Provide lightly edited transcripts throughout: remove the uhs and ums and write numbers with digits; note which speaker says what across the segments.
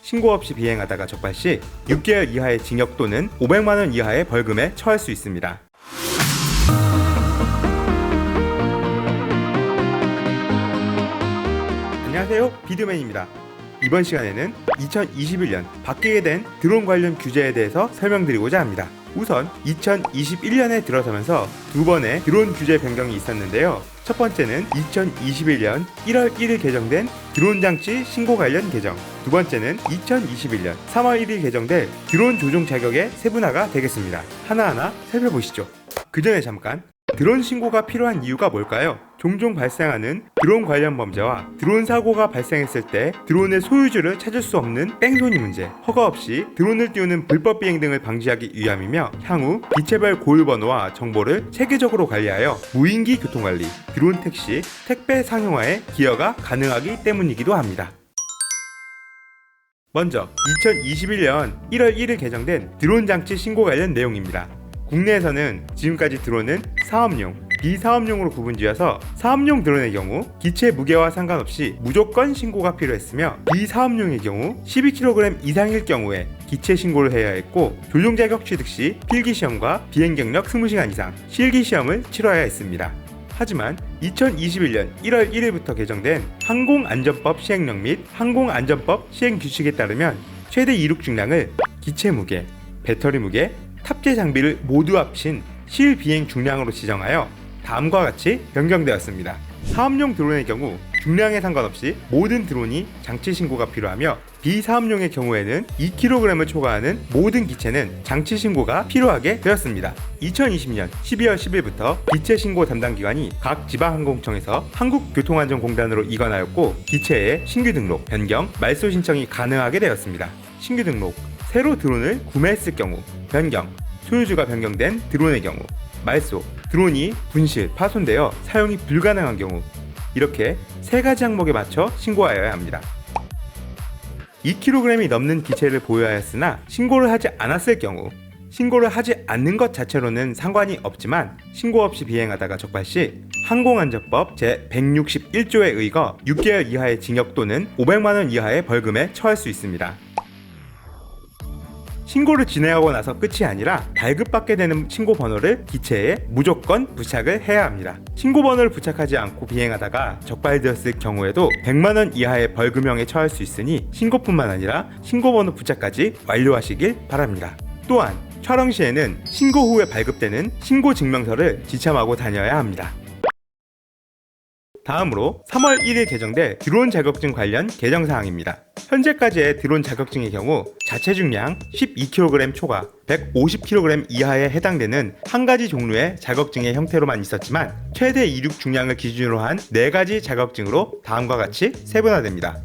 Speaker 1: 신고 없이 비행하다가 적발 시 6개월 이하의 징역 또는 500만 원 이하의 벌금에 처할 수 있습니다. 안녕하세요, 비디오맨입니다. 이번 시간에는 2021년 바뀌게 된 드론 관련 규제에 대해서 설명드리고자 합니다. 우선 2021년에 들어서면서 두 번의 드론 규제 변경이 있었는데요. 첫 번째는 2021년 1월 1일 개정된 드론 장치 신고 관련 개정, 두 번째는 2021년 3월 1일 개정된 드론 조종 자격의 세분화가 되겠습니다. 하나하나 살펴보시죠. 그 전에 잠깐, 드론 신고가 필요한 이유가 뭘까요? 종종 발생하는 드론 관련 범죄와 드론 사고가 발생했을 때 드론의 소유주를 찾을 수 없는 뺑소니 문제, 허가 없이 드론을 띄우는 불법 비행 등을 방지하기 위함이며, 향후 기체별 고유 번호와 정보를 체계적으로 관리하여 무인기 교통관리, 드론 택시, 택배 상용화에 기여가 가능하기 때문이기도 합니다. 먼저 2021년 1월 1일 개정된 드론 장치 신고 관련 내용입니다. 국내에서는 지금까지 드론은 사업용, 비사업용으로 구분지어서 사업용 드론의 경우 기체 무게와 상관없이 무조건 신고가 필요했으며, 비사업용의 경우 12kg 이상일 경우에 기체 신고를 해야 했고, 조종 자격 취득 시 필기시험과 비행 경력 20시간 이상 실기시험을 치러야 했습니다. 하지만 2021년 1월 1일부터 개정된 항공안전법 시행령 및 항공안전법 시행 규칙에 따르면 최대 이륙 중량을 기체 무게, 배터리 무게, 탑재 장비를 모두 합친 실비행 중량으로 지정하여 다음과 같이 변경되었습니다. 사업용 드론의 경우 중량에 상관없이 모든 드론이 장치 신고가 필요하며, 비사업용의 경우에는 2kg을 초과하는 모든 기체는 장치 신고가 필요하게 되었습니다. 2020년 12월 10일부터 기체 신고 담당 기관이 각 지방항공청에서 한국교통안전공단으로 이관하였고, 기체의 신규 등록, 변경, 말소 신청이 가능하게 되었습니다. 신규 등록, 새로 드론을 구매했을 경우, 변경, 소유주가 변경된 드론의 경우, 말소, 드론이 분실, 파손되어 사용이 불가능한 경우, 이렇게 세 가지 항목에 맞춰 신고하여야 합니다. 2kg이 넘는 기체를 보유하였으나 신고를 하지 않았을 경우, 신고를 하지 않는 것 자체로는 상관이 없지만 신고 없이 비행하다가 적발 시 항공안전법 제161조에 의거 6개월 이하의 징역 또는 500만 원 이하의 벌금에 처할 수 있습니다. 신고를 진행하고 나서 끝이 아니라 발급받게 되는 신고 번호를 기체에 무조건 부착을 해야 합니다. 신고 번호를 부착하지 않고 비행하다가 적발되었을 경우에도 100만 원 이하의 벌금형에 처할 수 있으니 신고뿐만 아니라 신고 번호 부착까지 완료하시길 바랍니다. 또한 촬영 시에는 신고 후에 발급되는 신고 증명서를 지참하고 다녀야 합니다. 다음으로 3월 1일 개정된 드론 자격증 관련 개정사항입니다. 현재까지의 드론 자격증의 경우 자체 중량 12kg 초과, 150kg 이하에 해당되는 한 가지 종류의 자격증의 형태로만 있었지만, 최대 이륙 중량을 기준으로 한 4가지 자격증으로 다음과 같이 세분화됩니다.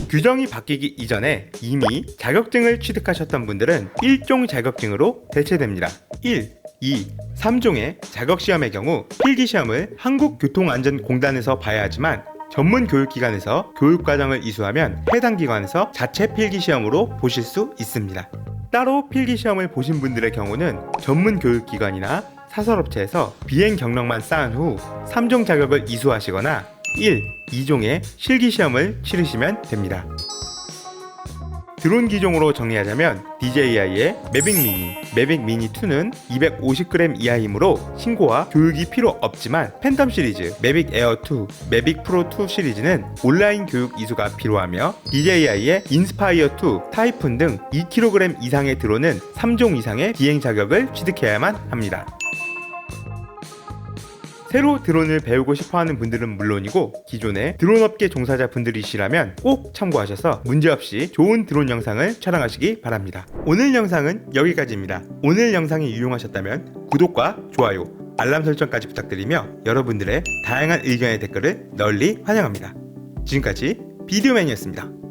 Speaker 1: 규정이 바뀌기 이전에 이미 자격증을 취득하셨던 분들은 1종 자격증으로 대체됩니다. 1, 2, 3종의 자격시험의 경우 필기시험을 한국교통안전공단에서 봐야 하지만, 전문 교육기관에서 교육과정을 이수하면 해당 기관에서 자체 필기시험으로 보실 수 있습니다. 따로 필기시험을 보신 분들의 경우는 전문 교육기관이나 사설업체에서 비행 경력만 쌓은 후 3종 자격을 이수하시거나 1, 2종의 실기시험을 치르시면 됩니다. 드론 기종으로 정리하자면 DJI의 매빅 미니, 매빅 미니 2는 250g 이하이므로 신고와 교육이 필요 없지만, 팬텀 시리즈, 매빅 에어 2, 매빅 프로 2 시리즈는 온라인 교육 이수가 필요하며, DJI의 인스파이어 2, 타이푼 등 2kg 이상의 드론은 3종 이상의 비행 자격을 취득해야만 합니다. 새로 드론을 배우고 싶어하는 분들은 물론이고, 기존의 드론업계 종사자 분들이시라면 꼭 참고하셔서 문제없이 좋은 드론 영상을 촬영하시기 바랍니다. 오늘 영상은 여기까지입니다. 오늘 영상이 유용하셨다면 구독과 좋아요, 알람 설정까지 부탁드리며 여러분들의 다양한 의견의 댓글을 널리 환영합니다. 지금까지 비디오맨이었습니다.